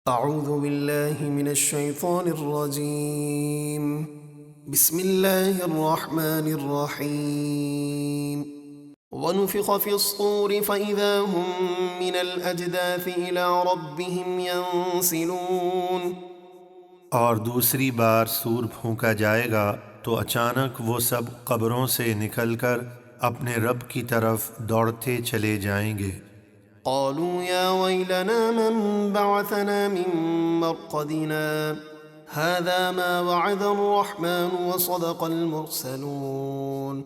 اعوذ باللہ من الشیطان الرجیم بسم اللہ الرحمن الرحیم ونفخ في الصور فإذا هم من الأجداث إلى ربهم ينسلون۔ اور دوسری بار سور پھونکا جائے گا تو اچانک وہ سب قبروں سے نکل کر اپنے رب کی طرف دوڑتے چلے جائیں گے۔ قالوا يا ويلنا من بعثنا من مرقدنا هذا ما وعد الرحمن وصدق المرسلون۔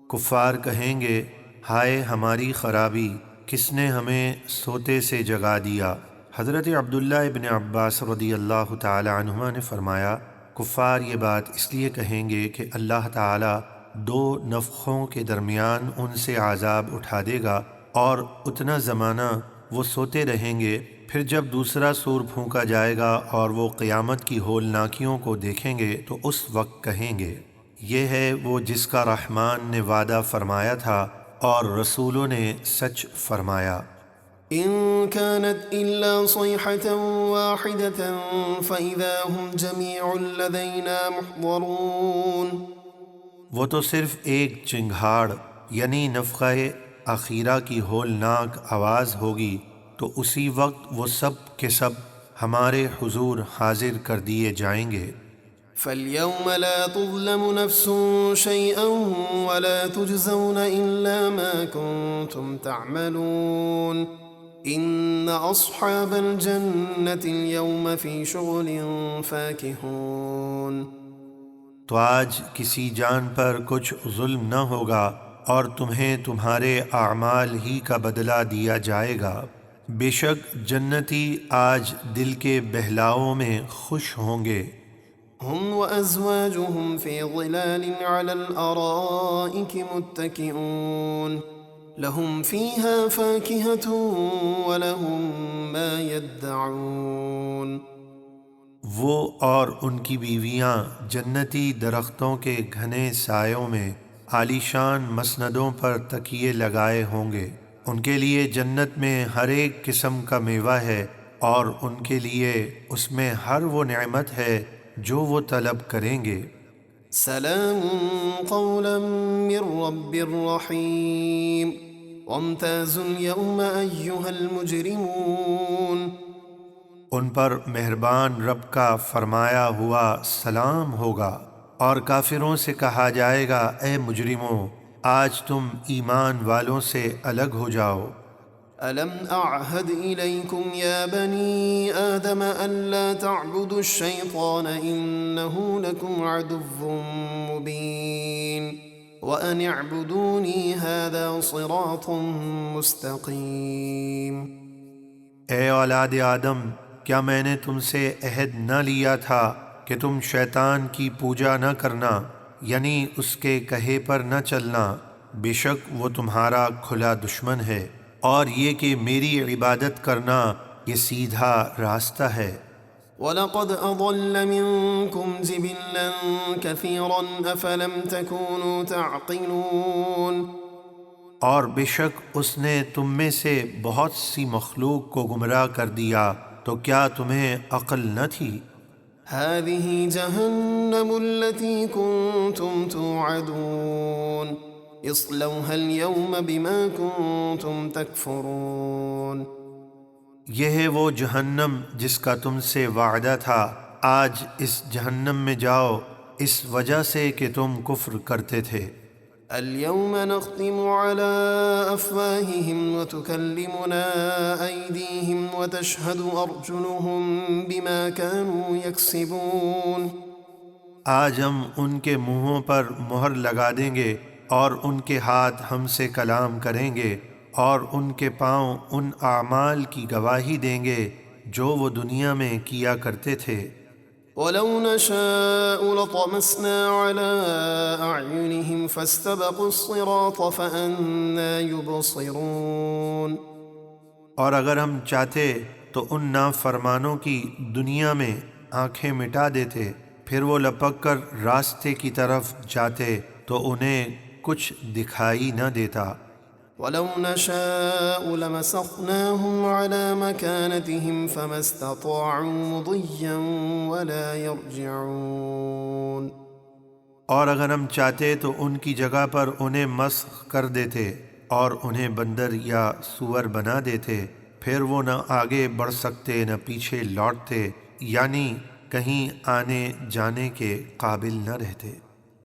کفار کہیں گے، ہائے ہماری خرابی، کس نے ہمیں سوتے سے جگا دیا۔ حضرت عبداللہ ابن عباس رضی اللہ تعالی عنہما نے فرمایا، کفار یہ بات اس لیے کہیں گے کہ اللہ تعالی دو نفخوں کے درمیان ان سے عذاب اٹھا دے گا اور اتنا زمانہ وہ سوتے رہیں گے، پھر جب دوسرا سور پھونکا جائے گا اور وہ قیامت کی ہولناکیوں کو دیکھیں گے تو اس وقت کہیں گے، یہ ہے وہ جس کا رحمان نے وعدہ فرمایا تھا اور رسولوں نے سچ فرمایا۔ إن كانت إلا صيحة واحدة فإذا هم جميع لدينا محضرون۔ وہ تو صرف ایک چنگھاڑ یعنی نفخہ اخیرہ کی ہولناک آواز ہوگی تو اسی وقت وہ سب کے سب ہمارے حضور حاضر کر دیے جائیں گے۔ فاليوم لا تظلم نفس شيئا ولا تجزون إلا ما كنتم تعملون إن أصحاب الجنة اليوم في شغل فاكهون۔ تو آج کسی جان پر کچھ ظلم نہ ہوگا اور تمہیں تمہارے اعمال ہی کا بدلہ دیا جائے گا۔ بے شک جنتی آج دل کے بہلاؤں میں خوش ہوں گے۔ هم وأزواجهم في ظلال على الأرائك متكئون لهم فيها فاكهة ولهم ما يدعون۔ وہ اور ان کی بیویاں جنتی درختوں کے گھنے سایوں میں عالیشان مسندوں پر تکیے لگائے ہوں گے۔ ان کے لیے جنت میں ہر ایک قسم کا میوہ ہے اور ان کے لیے اس میں ہر وہ نعمت ہے جو وہ طلب کریں گے۔ سلام قولا من رب رحیم وامتازوا اليوم أيها المجرمون۔ ان پر مہربان رب کا فرمایا ہوا سلام ہوگا اور کافروں سے کہا جائے گا، اے مجرموں، آج تم ایمان والوں سے الگ ہو جاؤ۔ ألم أعهد إليكم يا بني آدم ألا تعبدوا الشيطان إنه لكم عدو مبين وأن اعبدوني هذا صراط مستقيم۔ اے اولاد آدم، کیا میں نے تم سے عہد نہ لیا تھا کہ تم شیطان کی پوجا نہ کرنا، یعنی اس کے کہے پر نہ چلنا، بے شک وہ تمہارا کھلا دشمن ہے، اور یہ کہ میری عبادت کرنا یہ سیدھا راستہ ہے۔ وَلَقَدْ أَضَلَّ مِنكُمْ جِبِلًّا كَثِيرًا أَفَلَمْ تَكُونُوا تَعْقِلُونَ۔ اور بے شک اس نے تم میں سے بہت سی مخلوق کو گمراہ کر دیا، تو کیا تمہیں عقل نہ تھی؟ هَذِهِ جَهَنَّمُ الَّتِي كُنتُمْ تُوعَدُونَ اصْلَوْهَا الْيَوْمَ بِمَا كُنتُمْ تَكْفُرُونَ۔ یہ ہے وہ جہنم جس کا تم سے وعدہ تھا، آج اس جہنم میں جاؤ اس وجہ سے کہ تم کفر کرتے تھے۔ الْيَوْمَ نَخْتِمُ عَلَىٰ أَفْوَاهِهِمْ وَتُكَلِّمُنَا أَيْدِيهِمْ وَتَشْهَدُ أَرْجُلُهُم بِمَا كَانُوا يَكْسِبُونَ۔ آج ہم ان کے منہوں پر مہر لگا دیں گے اور ان کے ہاتھ ہم سے کلام کریں گے اور ان کے پاؤں ان اعمال کی گواہی دیں گے جو وہ دنیا میں کیا کرتے تھے۔ وَلَوْ نَشَاءُ لَطَمَسْنَا عَلَىٰ أَعْيُنِهِمْ فَاسْتَبَقُوا الصِّرَاطَ فَأَنَّىٰ يُبْصِرُونَ۔ اور اگر ہم چاہتے تو ان نافرمانوں کی دنیا میں آنکھیں مٹا دیتے، پھر وہ لپک کر راستے کی طرف جاتے تو انہیں کچھ دکھائی نہ دیتا۔ ولو نشاء لمسخناهم على مكانتهم فما استطاعوا مضيا ولا يرجعون۔ اور اگر ہم چاہتے تو ان کی جگہ پر انہیں مسخ کر دیتے اور انہیں بندر یا سور بنا دیتے، پھر وہ نہ آگے بڑھ سکتے نہ پیچھے لوٹتے، یعنی کہیں آنے جانے کے قابل نہ رہتے۔